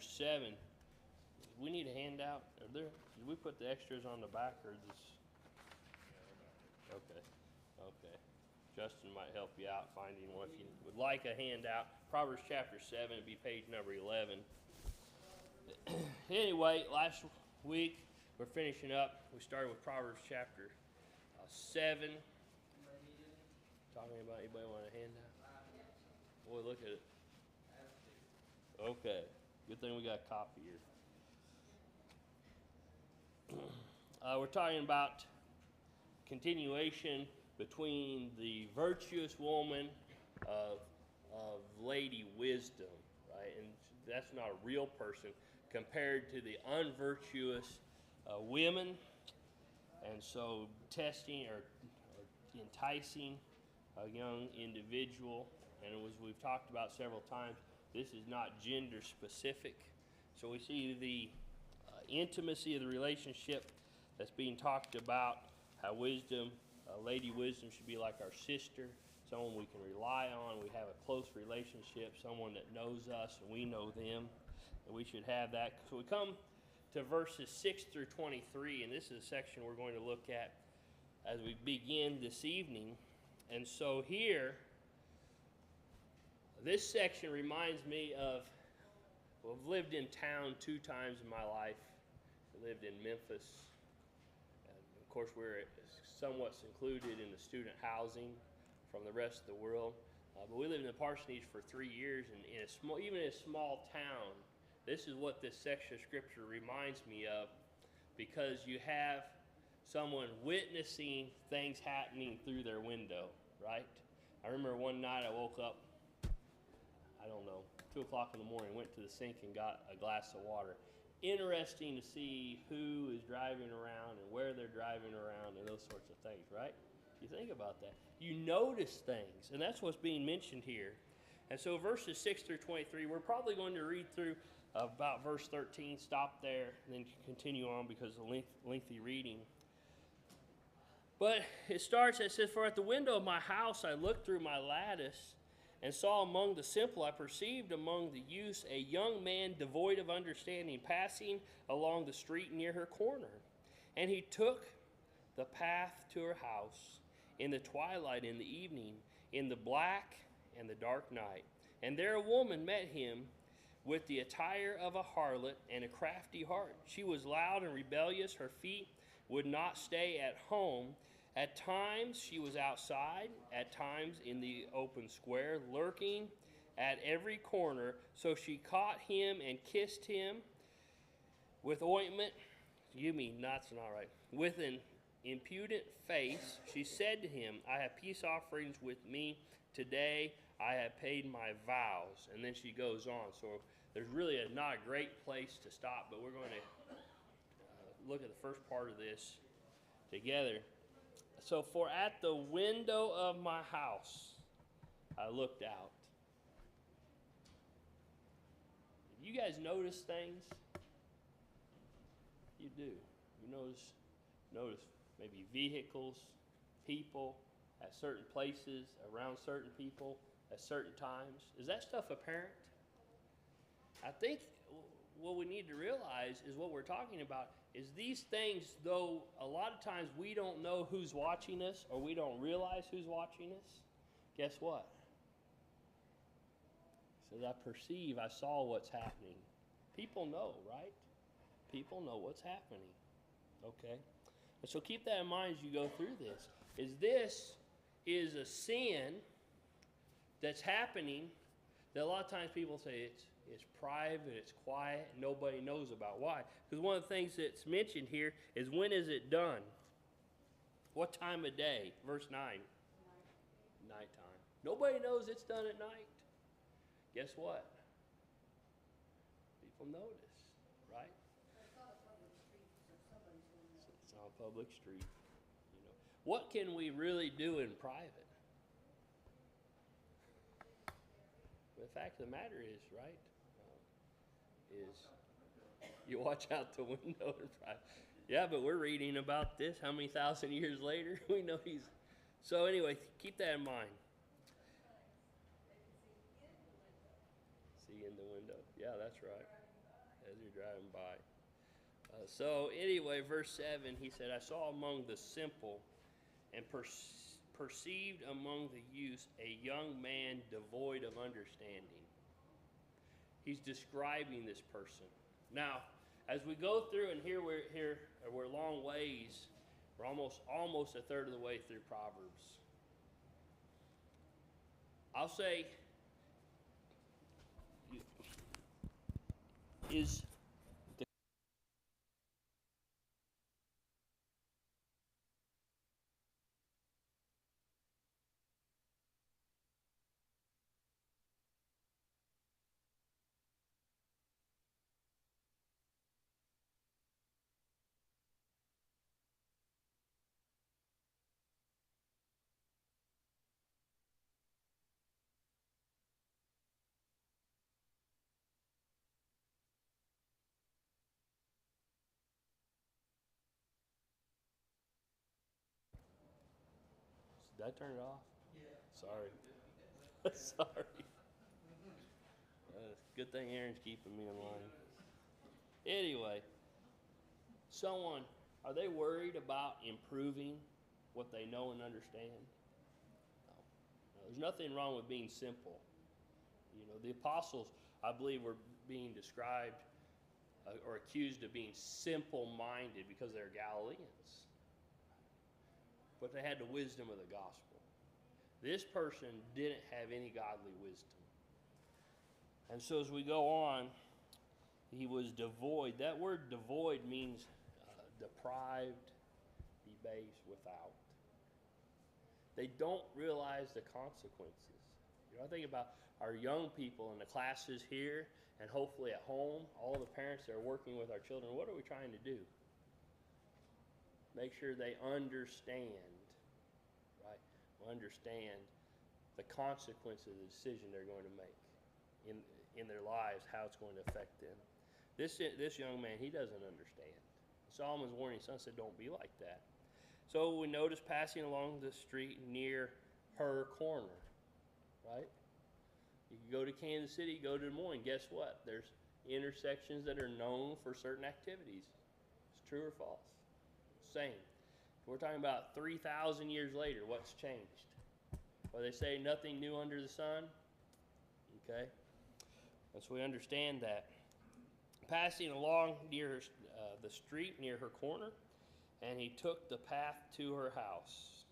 7. We need a handout. Did we put the extras on the back or this? Okay. Justin might help you out finding one if you would like a handout. Proverbs chapter 7, it'd be page number 11. Anyway, last week we're finishing up. We started with Proverbs chapter 7. Talking about, anybody want a handout? Boy, look at it. Okay. Good thing we got a copy here. We're talking about continuation between the virtuous woman of Lady Wisdom, right? And that's not a real person compared to the unvirtuous women. And so testing or enticing a young individual, and as we've talked about several times, this is not gender specific. So we see the intimacy of the relationship that's being talked about, how wisdom, Lady Wisdom should be like our sister, someone we can rely on. We have a close relationship, someone that knows us and we know them, and we should have that. So we come to verses 6 through 23, and this is a section we're going to look at as we begin this evening. And so here, this section reminds me of, well, I've lived in town 2 times in my life. I lived in Memphis. Of course, we're somewhat secluded in the student housing from the rest of the world. But we lived in the parsonage for 3 years, and even in a small town, this is what this section of Scripture reminds me of, because you have someone witnessing things happening through their window, right? I remember one night I woke up, 2 o'clock in the morning, went to the sink and got a glass of water. Interesting to see who is driving around and where they're driving around and those sorts of things, right? You think about that. You notice things, and that's what's being mentioned here. And so verses 6 through 23, we're probably going to read through about verse 13, stop there, and then continue on because of the lengthy reading. But it starts, it says, "For at the window of my house I looked through my lattice, and saw among the simple, I perceived among the youths a young man devoid of understanding, passing along the street near her corner. And he took the path to her house in the twilight, in the evening, in the black and the dark night. And there a woman met him with the attire of a harlot and a crafty heart. She was loud and rebellious. Her feet would not stay at home. At times she was outside, at times in the open square, lurking at every corner. So she caught him and kissed him with ointment." That's not right. "With an impudent face, she said to him, 'I have peace offerings with me today. I have paid my vows.'" And then she goes on. So there's really not a great place to stop, but we're going to look at the first part of this together. So, "For at the window of my house I looked out." You guys notice things? You do. You notice maybe vehicles, people at certain places, around certain people at certain times. Is that stuff apparent? I think what we need to realize is what we're talking about is these things, though a lot of times we don't know who's watching us or we don't realize who's watching us, guess what? It says, I saw what's happening. People know, right? People know what's happening. Okay? And so keep that in mind as you go through this. This is a sin that's happening that a lot of times people say it's private, it's quiet, and nobody knows about. Why? Because one of the things that's mentioned here is, when is it done? What time of day? Verse 9. Nighttime. Nobody knows it's done at night. Guess what? People notice, right? It's on a public street. What can we really do in private? The fact of the matter is, right, is you watch out the window in private. Yeah, but we're reading about this how many thousand years later? We know he's... So anyway, keep that in mind. See in the window. Yeah, that's right. you're driving by. So anyway, verse 7, he said, I saw among the simple and perceived among the youths a young man devoid of understanding. He's describing this person. Now, as we go through, and here we're long ways, we're almost a third of the way through Proverbs. I'll say, is did I turn it off? Yeah. Sorry. Sorry. Good thing Aaron's keeping me in line. Anyway, are they worried about improving what they know and understand? No. There's nothing wrong with being simple. The apostles, I believe, were being described or accused of being simple-minded because they're Galileans. But they had the wisdom of the gospel. This person didn't have any godly wisdom. And so as we go on, he was devoid. That word devoid means deprived, debased, without. They don't realize the consequences. I think about our young people in the classes here and hopefully at home, all the parents that are working with our children. What are we trying to do? Make sure they understand, right? Understand the consequence of the decision they're going to make in their lives, how it's going to affect them. This young man, he doesn't understand. Solomon's warning son said, don't be like that. So we notice passing along the street near her corner, right? You can go to Kansas City, go to Des Moines. Guess what? There's intersections that are known for certain activities. It's true or false? Same. We're talking about 3,000 years later. What's changed? Well, they say nothing new under the sun. Okay? And so we understand that. Passing along near the street near her corner, and he took the path to her house.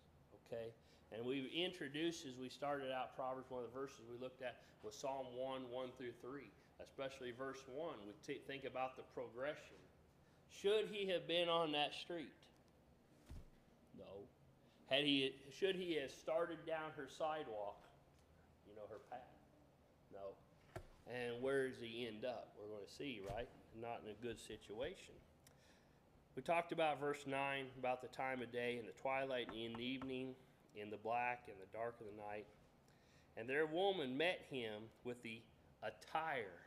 Okay? And we introduced, as we started out Proverbs, one of the verses we looked at was Psalm 1, 1 through 3. Especially verse 1, we think about the progression. Should he have been on that street? No. Should he have started down her sidewalk, her path? No. And where does he end up? We're going to see, right? Not in a good situation. We talked about verse 9, about the time of day, in the twilight, in the evening, in the black, in the dark of the night. And their woman met him with the attire.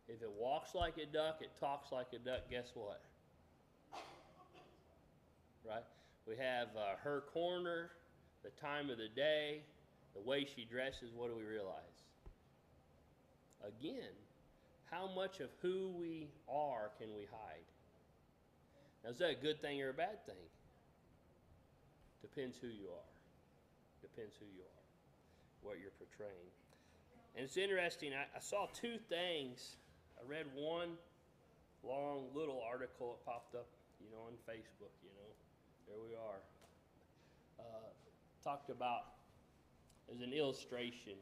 If it walks like a duck, it talks like a duck, guess what? Right? We have her corner, the time of the day, the way she dresses. What do we realize? Again, how much of who we are can we hide? Now, is that a good thing or a bad thing? Depends who you are. Depends who you are, what you're portraying. And it's interesting, I saw two things. I read one long little article that popped up, on Facebook, There we are. Talked about, as an illustration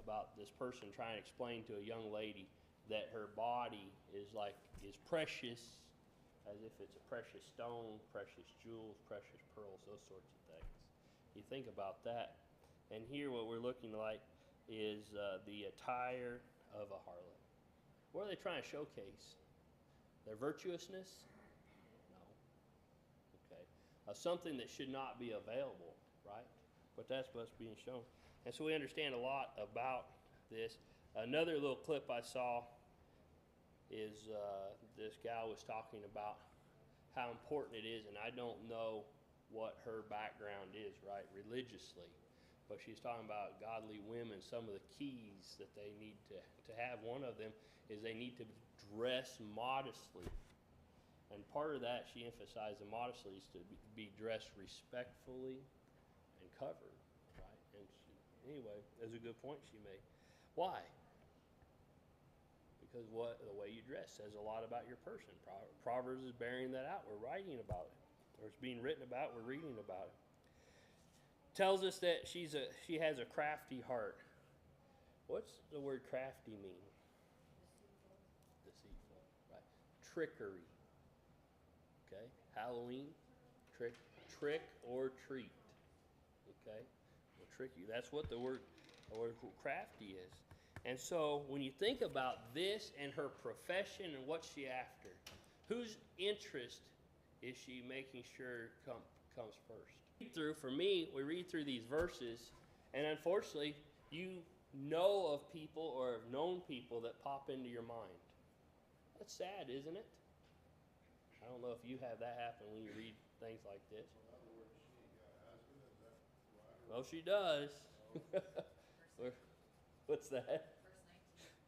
about this person trying to explain to a young lady that her body is precious, as if it's a precious stone, precious jewels, precious pearls, those sorts of things. You think about that. And here what we're looking like is the attire of a harlot. What are they trying to showcase? Their virtuousness? No. Okay. Something that should not be available, right? But that's what's being shown. And so we understand a lot about this. Another little clip I saw is this gal was talking about how important it is, and I don't know what her background is, right, religiously. But she's talking about godly women, some of the keys that they need to have. One of them is they need to dress modestly. And part of that, she emphasized the modestly is to be dressed respectfully and covered, right? And anyway, that's a good point she made. Why? Because the way you dress says a lot about your person. Proverbs is bearing that out. We're writing about it. Or it's being written about. We're reading about it. Tells us that she has a crafty heart. What's the word crafty mean? Deceitful. Right. Trickery. Okay. Halloween. Trick or treat. Okay. Will trick you. That's what the word crafty is. And so when you think about this and her profession and what's she after, whose interest is she making sure comes first? For me, we read through these verses, and unfortunately, you know of people or have known people that pop into your mind. That's sad, isn't it? I don't know if you have that happen when you read things like this. Well, she does. What's that?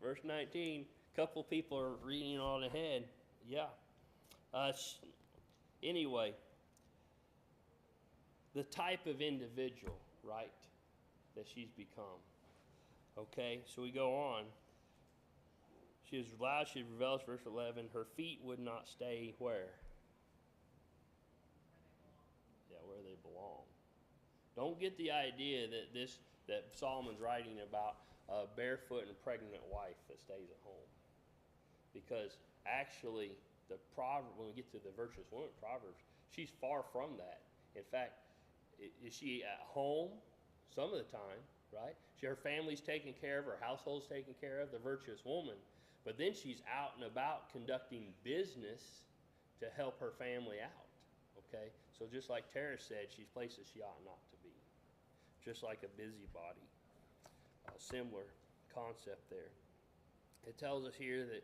Verse 19. A couple people are reading on ahead. Yeah. Anyway, the type of individual, right, that she's become. Okay, so we go on. She was loud, she was rebellious, verse 11. Her feet would not stay where? Yeah, where they belong. Don't get the idea that Solomon's writing about a barefoot and pregnant wife that stays at home. Because actually, when we get to the virtuous woman Proverbs, she's far from that. In fact, is she at home some of the time, right? Her family's taken care of, her household's taken care of, the virtuous woman. But then she's out and about conducting business to help her family out, okay? So just like Tara said, she's places she ought not to be. Just like a busybody. Similar concept there. It tells us here that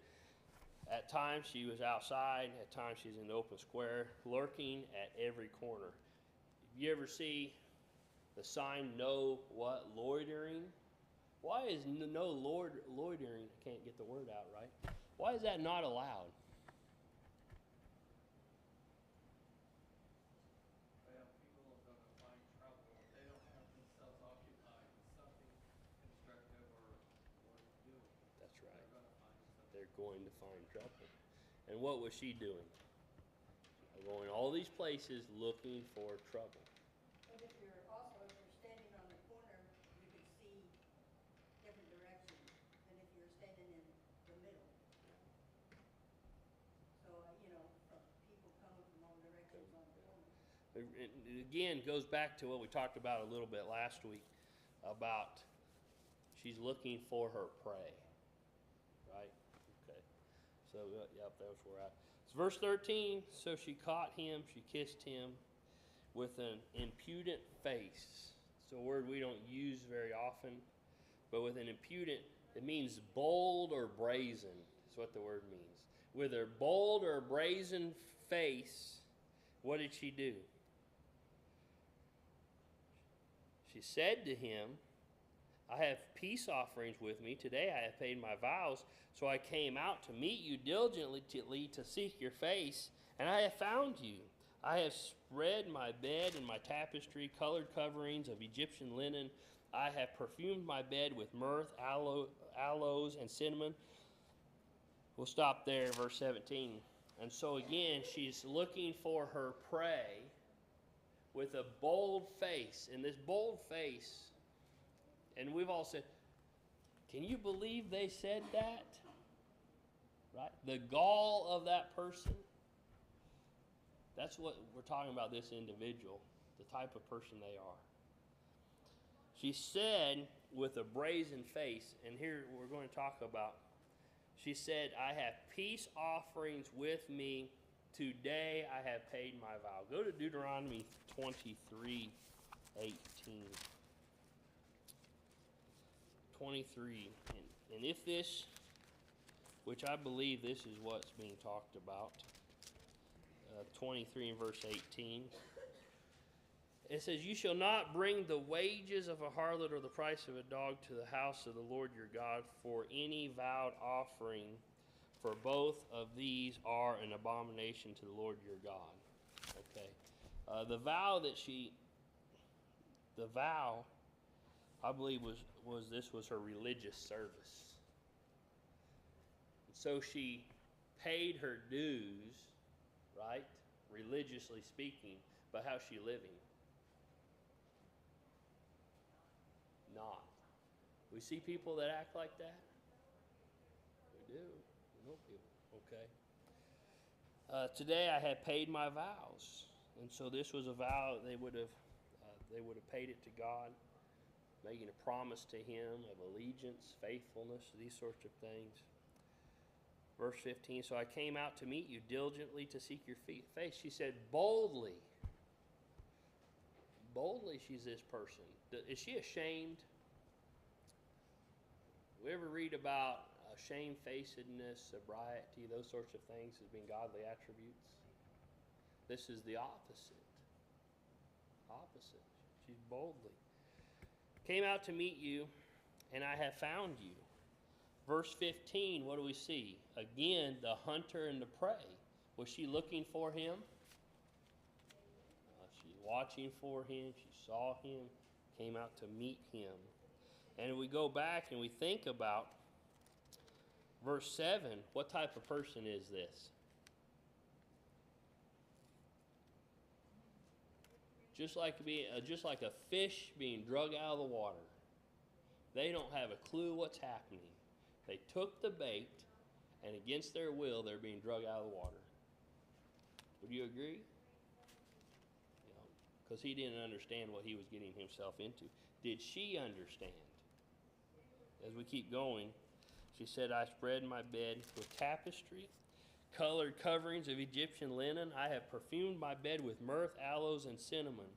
at times she was outside, at times she's in the open square, lurking at every corner. If you ever see the sign, no what? Loitering? Why is no loitering? I can't get the word out right. Why is that not allowed? Well, people are going to find trouble if they don't have themselves occupied with something constructive or doing. That's right. They're going to find trouble. And what was she doing? Going all these places looking for trouble. But if you're standing on the corner, you can see different directions than if you're standing in the middle. So, people coming from all directions on the corner. It again goes back to what we talked about a little bit last week about she's looking for her prey. Right? Okay. So, yep, that's where it's verse 13. So she caught him, she kissed him with an impudent face. It's a word we don't use very often, but with an impudent, it means bold or brazen. That's what the word means. With her bold or brazen face, what did she do? She said to him, I have peace offerings with me. Today I have paid my vows, so I came out to meet you diligently to seek your face, and I have found you. I have spread my bed and my tapestry, colored coverings of Egyptian linen. I have perfumed my bed with myrrh, aloes, and cinnamon. We'll stop there, verse 17. And so again, she's looking for her prey with a bold face. And this bold face, and we've all said, can you believe they said that? Right? The gall of that person. That's what we're talking about, this individual, the type of person they are. She said with a brazen face, and here we're going to talk about, she said, I have peace offerings with me. Today I have paid my vow. Go to Deuteronomy 23:18. 23. And if this, which I believe this is what's being talked about, 23 and verse 18. It says, you shall not bring the wages of a harlot or the price of a dog to the house of the Lord your God for any vowed offering, for for both of these are an abomination to the Lord your God. Okay. The vow, I believe, was this was her religious service. So she paid her dues, right? Religiously speaking, but how's she living? Not. We see people that act like that. We do. We know people. Okay. Today I had paid my vows, and so this was a vow they would have paid it to God, making a promise to Him of allegiance, faithfulness, these sorts of things. Verse 15. So I came out to meet you diligently to seek your face. She said boldly. Boldly, she's this person. Is she ashamed? We ever read about shamefacedness, sobriety, those sorts of things as being godly attributes? This is the opposite. Opposite. She's boldly. Came out to meet you, and I have found you. Verse 15, what do we see? Again, the hunter and the prey. Was she looking for him? She's watching for him. She saw him, came out to meet him. And we go back and we think about verse 7. What type of person is this? Just like a fish being drug out of the water. They don't have a clue what's happening. They took the bait, and against their will, they're being drug out of the water. Would you agree? Because he didn't understand what he was getting himself into. Did she understand? As we keep going, she said, I spread my bed with tapestry, colored coverings of Egyptian linen. I have perfumed my bed with myrrh, aloes, and cinnamon.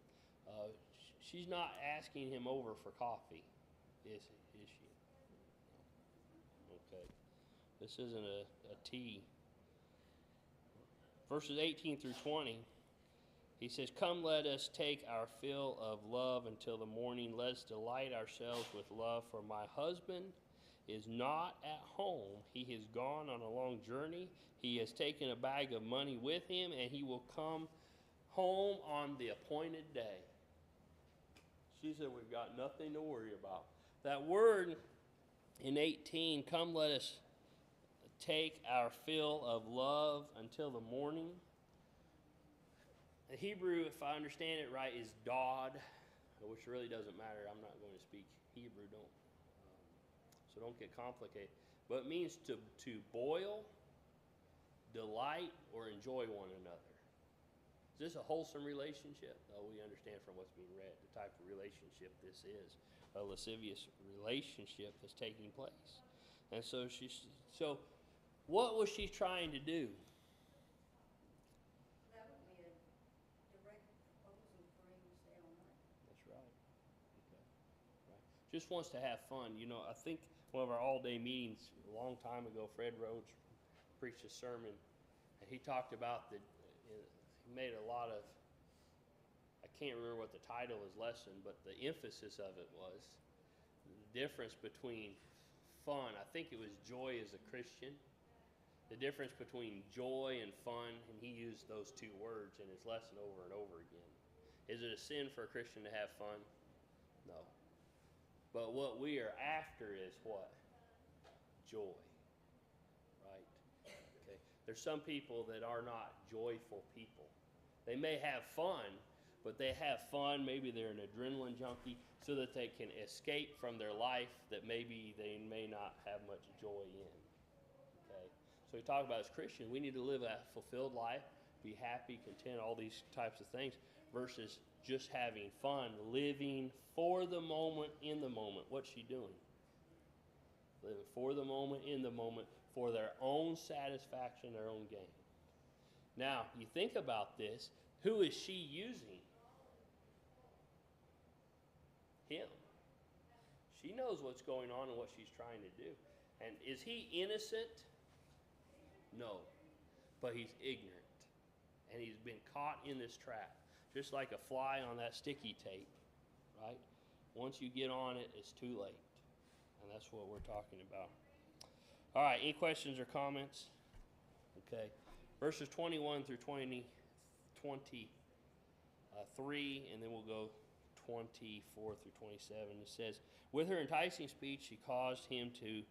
She's not asking him over for coffee, is she? Okay. This isn't a tea. Verses 18 through 20, he says, Come, let us take our fill of love until the morning. Let us delight ourselves with love, for my husband is not at home. He has gone on a long journey. He has taken a bag of money with him, and he will come home on the appointed day. She said, we've got nothing to worry about. That word in 18, come, let us take our fill of love until the morning. The Hebrew, if I understand it right, is dod, which really doesn't matter. I'm not going to speak Hebrew, so don't get complicated. But it means to boil, delight, or enjoy one another. Is this a wholesome relationship? Oh, we understand from what's being read the type of relationship this is. A lascivious relationship that's taking place. And so what was she trying to do? That would be a direct proposal for him to stay all night. That's right. Okay. Right. Just wants to have fun. I think one of our all-day meetings a long time ago, Fred Rhodes preached a sermon, and he talked about he made a lot of, I can't remember what the title of his lesson, but the emphasis of it was the difference between fun. I think it was joy as a Christian. The difference between joy and fun, and he used those two words in his lesson over and over again. Is it a sin for a Christian to have fun? No. But what we are after is what? Joy. Right? Okay. There's some people that are not joyful people. They may have fun, but they have fun. Maybe they're an adrenaline junkie so that they can escape from their life that maybe they may not have much joy in. Okay? So we talk about as Christians, we need to live a fulfilled life, be happy, content, all these types of things, versus just having fun, living for the moment, in the moment. What's she doing? Living for the moment, in the moment, for their own satisfaction, their own gain. Now, you think about this, who is she using? Him. She knows what's going on and what she's trying to do. And is he innocent? No. But he's ignorant. And he's been caught in this trap. Just like a fly on that sticky tape, right? Once you get on it, it's too late. And that's what we're talking about. All right, any questions or comments? Okay, verses 21 through 23, and then we'll go 24 through 27. It says, with her enticing speech, she caused him to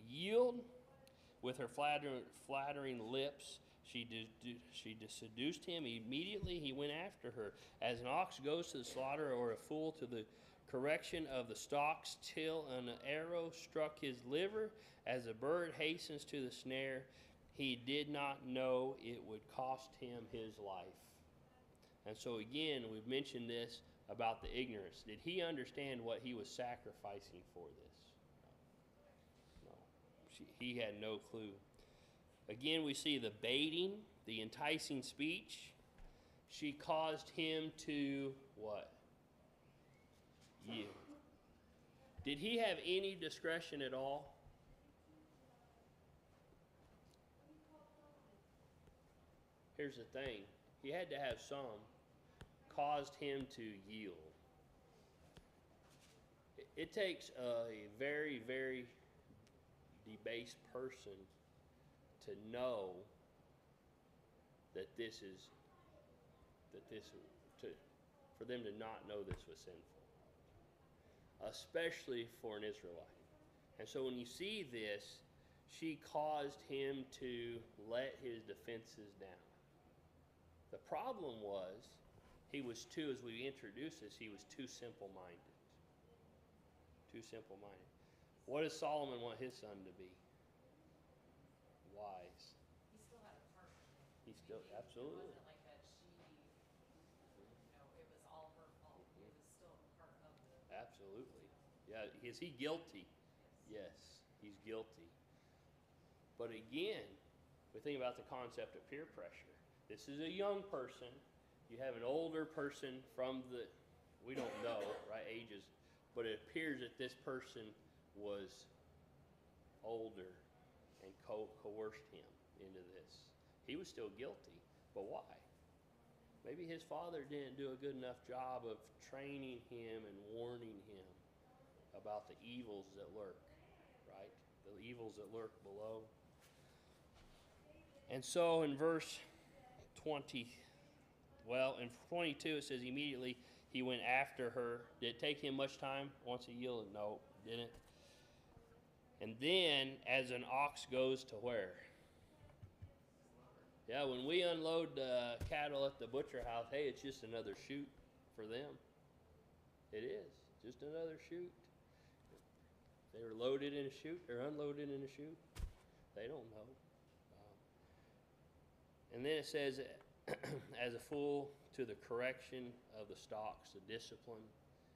yield. With her flattering lips, she seduced him. Immediately he went after her. As an ox goes to the slaughter, or a fool to the correction of the stocks, till an arrow struck his liver, as a bird hastens to the snare, he did not know it would cost him his life. And so again, we've mentioned this about the ignorance. Did he understand what he was sacrificing for this? No. He had no clue. Again, we see the baiting, the enticing speech. She caused him to what? Yield. Did he have any discretion at all? Here's the thing. He had to have some. Caused him to yield. It takes a very, very debased person to know for them to not know this was sinful, especially for an Israelite. And so when you see this, she caused him to let his defenses down. The problem was, he was too, as we introduced this, he was too simple-minded. Too simple-minded. What does Solomon want his son to be? Wise. He still had a part. He still, absolutely. It wasn't like that it was all her fault. It was still part of the... Absolutely. Yeah, is he guilty? Yes, he's guilty. But again, we think about the concept of peer pressure. This is a young person. You have an older person from the, we don't know, right, ages, but it appears that this person was older and coerced him into this. He was still guilty, but why? Maybe his father didn't do a good enough job of training him and warning him about the evils that lurk, right? The evils that lurk below. And so in verse 20, in 22 it says immediately he went after her. Did it take him much time once he yielded? No, didn't. And then as an ox goes to where? Yeah, when we unload cattle at the butcher house, hey, it's just another chute for them. It is, just another chute. They were loaded in a chute or unloaded in a chute. They don't know. And then it says, as a fool to the correction of the stocks, the discipline.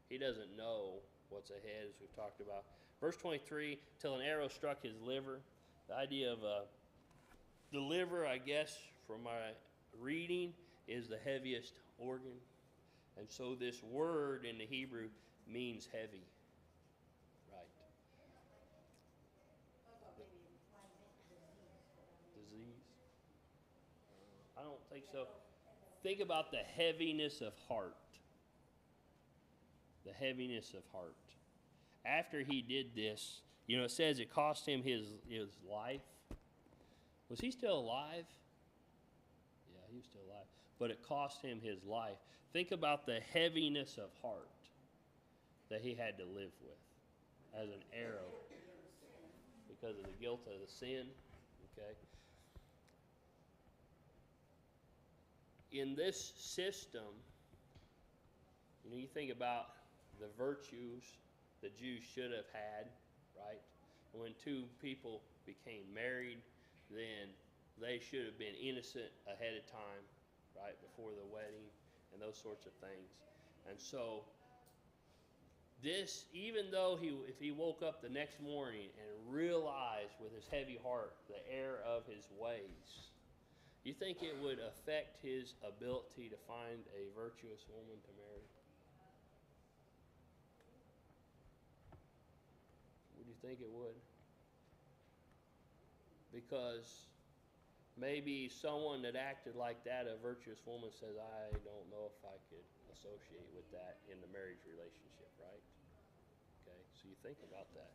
He doesn't know what's ahead, as we've talked about. Verse 23, till an arrow struck his liver. The idea of the liver, I guess, from my reading, is the heaviest organ. And so this word in the Hebrew means heavy. Right. Disease? I don't think so. Think about the heaviness of heart. The heaviness of heart. After he did this, it says it cost him his life. Was he still alive? Yeah, he was still alive. But it cost him his life. Think about the heaviness of heart that he had to live with as an arrow because of the guilt of the sin. Okay. In this system, you think about the virtues the Jews should have had, right? When two people became married, then they should have been innocent ahead of time, right, before the wedding and those sorts of things. And so this, even though if he woke up the next morning and realized with his heavy heart the error of his ways, you think it would affect his ability to find a virtuous woman to marry? Would you think it would? Because maybe someone that acted like that, a virtuous woman, says, I don't know if I could associate with that in the marriage relationship, right? Okay, so you think about that.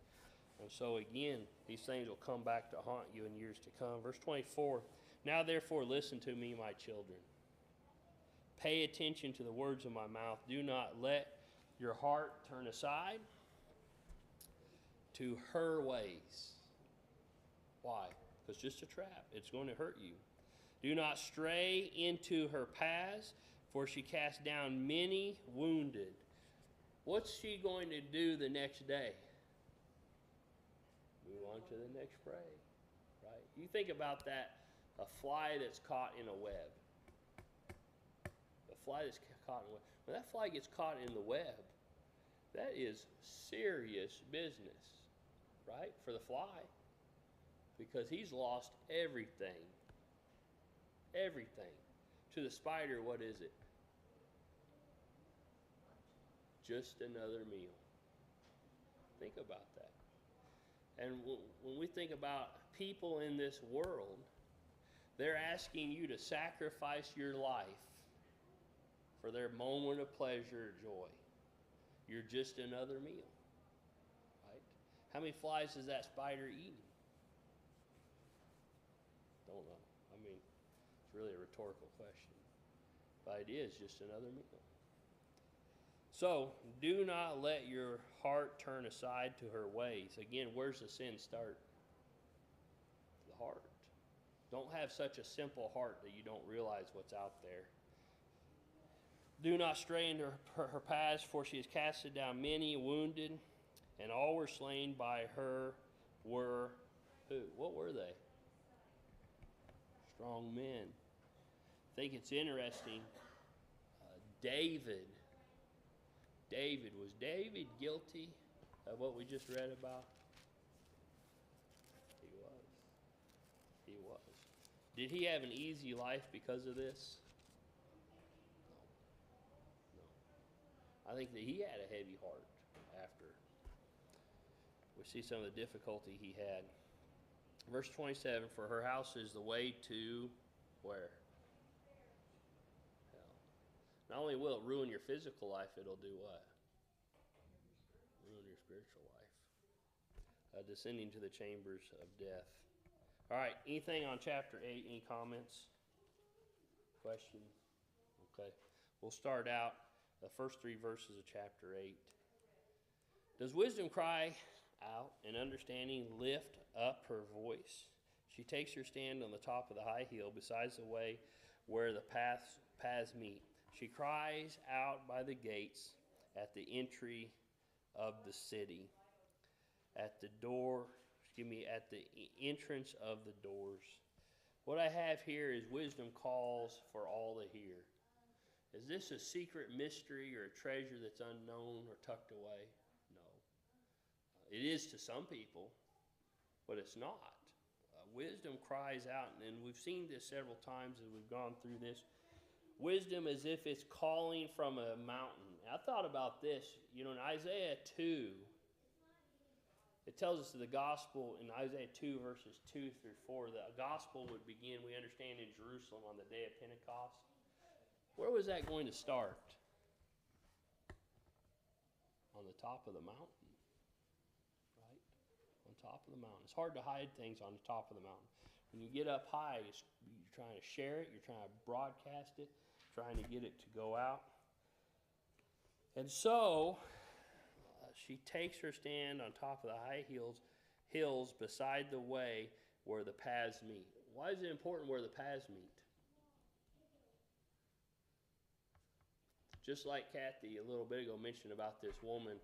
And so again, these things will come back to haunt you in years to come. Verse 24, now therefore listen to me, my children. Pay attention to the words of my mouth. Do not let your heart turn aside to her ways. Why? Because it's just a trap. It's going to hurt you. Do not stray into her paths, for she cast down many wounded. What's she going to do the next day? Move on to the next prey, right? You think about that, a fly that's caught in a web. A fly that's caught in a web. When that fly gets caught in the web, that is serious business, right, for the fly, because he's lost everything. Everything. To the spider, what is it? Just another meal. Think about that. And when we think about people in this world, they're asking you to sacrifice your life for their moment of pleasure or joy. You're just another meal, right? How many flies has that spider eaten? Don't know. I mean, it's really a rhetorical question. But it is just another meal. So, do not let your heart turn aside to her ways. Again, where's the sin start? The heart. Don't have such a simple heart that you don't realize what's out there. Do not stray into her paths, for she has casted down many wounded, and all were slain by her were who? What were they? Strong men. I think it's interesting. David. Was David guilty of what we just read about? He was. He was. Did he have an easy life because of this? No. I think that he had a heavy heart after. We see some of the difficulty he had. Verse 27, for her house is the way to where? Hell. Not only will it ruin your physical life, it'll do what? Ruin your spiritual life. Descending to the chambers of death. All right, anything on chapter 8? Any comments? Questions? Okay. We'll start out the first 3 verses of chapter 8. Does wisdom cry out and understanding lift up her voice? She takes her stand on the top of the high hill beside the way where the paths meet. She cries out by the gates at the entry of the city, at the entrance of the doors. What I have here is wisdom calls for all to hear. Is this a secret mystery or a treasure that's unknown or tucked away? No. It is to some people, but it's not. Wisdom cries out, and we've seen this several times as we've gone through this. Wisdom as if it's calling from a mountain. I thought about this, in Isaiah 2, it tells us the gospel in Isaiah 2 verses 2 through 4, the gospel would begin, we understand, in Jerusalem on the day of Pentecost. Where was that going to start? On the top of the mountain, right? On top of the mountain. It's hard to hide things on the top of the mountain. When you get up high, you're trying to share it, you're trying to broadcast it, trying to get it to go out. And so, she takes her stand on top of the high hills beside the way where the paths meet. Why is it important where the paths meet? Just like Kathy a little bit ago mentioned about this woman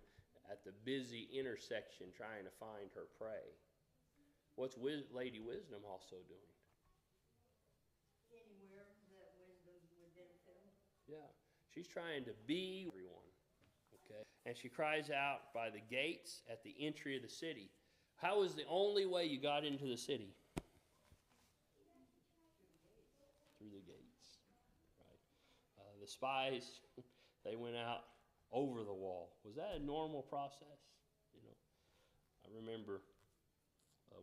at the busy intersection trying to find her prey. What's Lady Wisdom also doing? Anywhere that wisdom would benefit them. Yeah. She's trying to be everyone. Okay. And she cries out by the gates at the entry of the city. How is the only way you got into the city? Through the gates. Right. The spies, they went out over the wall. Was that a normal process? I remember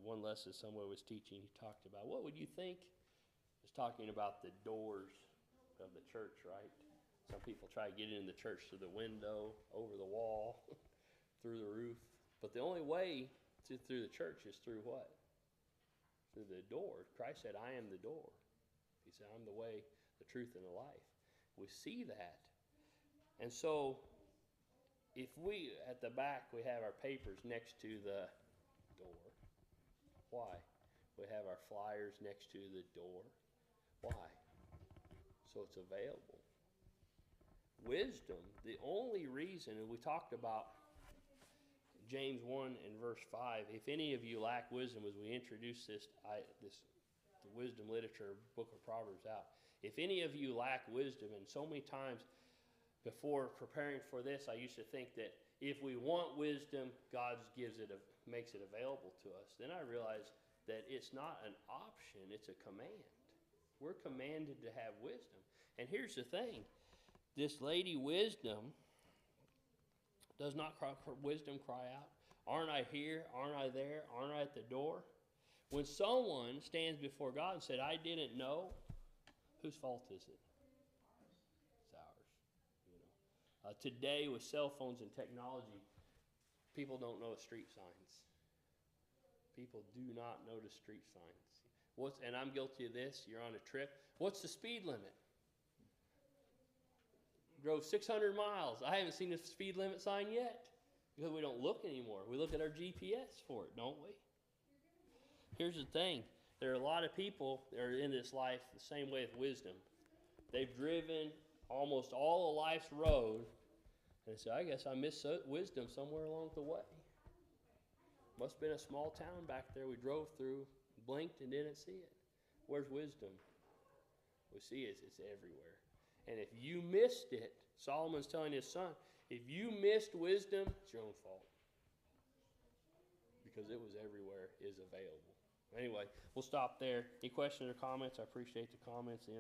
one lesson someone was teaching, he talked about, what would you think? He was talking about the doors of the church, right? Some people try to get into the church through the window, over the wall, through the roof. But the only way through the church is through what? Through the door. Christ said, I am the door. He said, I'm the way, the truth, and the life. We see that. And so, if we, at the back, we have our papers next to the door. Why? We have our flyers next to the door. Why? So it's available. Wisdom, the only reason, and we talked about James 1 and verse 5, if any of you lack wisdom, as we introduce the wisdom literature book of Proverbs out, if any of you lack wisdom, and so many times before preparing for this, I used to think that if we want wisdom, God makes it available to us. Then I realized that it's not an option, it's a command. We're commanded to have wisdom. And here's the thing. This lady wisdom does not wisdom cry out, aren't I here? Aren't I there? Aren't I at the door? When someone stands before God and said, I didn't know, whose fault is it? It's ours. You know. Today with cell phones and technology, people don't know street signs. People do not notice street signs. And I'm guilty of this. You're on a trip. What's the speed limit? Drove 600 miles. I haven't seen a speed limit sign yet because we don't look anymore. We look at our GPS for it, don't we? Here's the thing. There are a lot of people that are in this life the same way with wisdom. They've driven almost all of life's road and say, I guess I missed wisdom somewhere along the way. Must have been a small town back there we drove through, blinked and didn't see it. Where's wisdom? We see it, it's everywhere. And if you missed it, Solomon's telling his son, if you missed wisdom, it's your own fault. Because it was everywhere, is available. Anyway, we'll stop there. Any questions or comments? I appreciate the comments, the